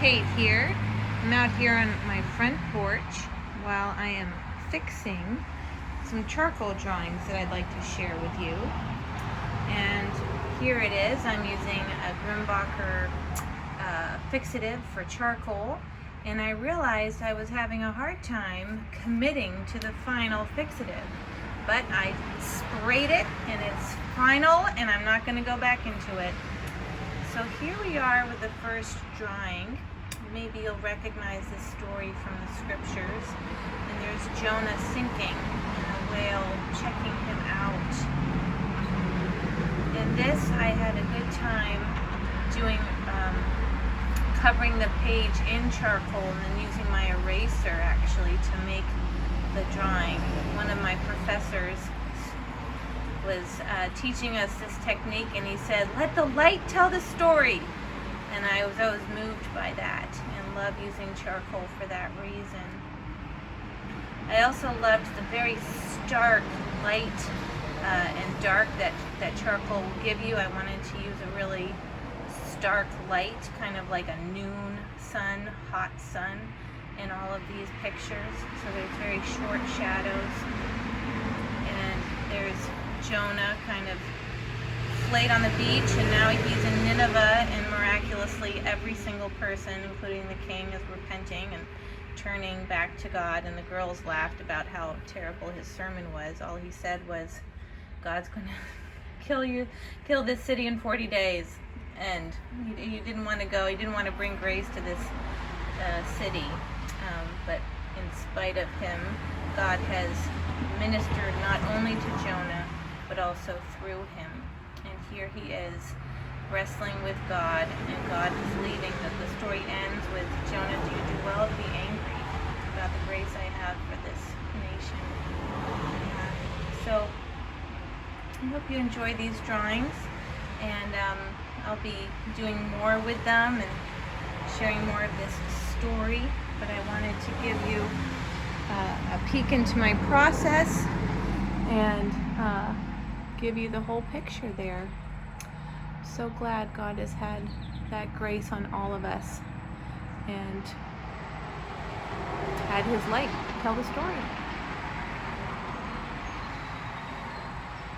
Kate here. I'm out here on my front porch while I am fixing some charcoal drawings that I'd like to share with you. And here it is. I'm using a Grimbacher fixative for charcoal, and I realized I was having a hard time committing to the final fixative. But I sprayed it and it's final, and I'm not going to go back into it. So here we are with the first drawing. Maybe you'll recognize this story from the scriptures. And there's Jonah sinking and a whale checking him out. In this, I had a good time doing covering the page in charcoal and then using my eraser actually to make the drawing. One of my professors was teaching us this technique, and he said, "Let the light tell the story." And I was always moved by that and love using charcoal for that reason. I also loved the very stark light and dark that charcoal will give you. I wanted to use a really stark light, kind of like a noon sun, hot sun, in all of these pictures. So there's very short shadows. And there's Jonah kind of flayed on the beach, and now he's in Nineveh, and miraculously every single person, including the king, is repenting and turning back to God. And the girls laughed about how terrible his sermon was. All he said was, God's going to kill this city in 40 days. And he didn't want to go. He didn't want to bring grace to this city. But in spite of him, God has ministered not only to Jonah, but also through him. And here he is wrestling with God, and God is leaving. The story ends with Jonah, do you do well to be angry about the grace I have for this nation? So I hope you enjoy these drawings, and I'll be doing more with them and sharing more of this story. But I wanted to give you a peek into my process and give you the whole picture there. So glad God has had that grace on all of us and had his light tell the story.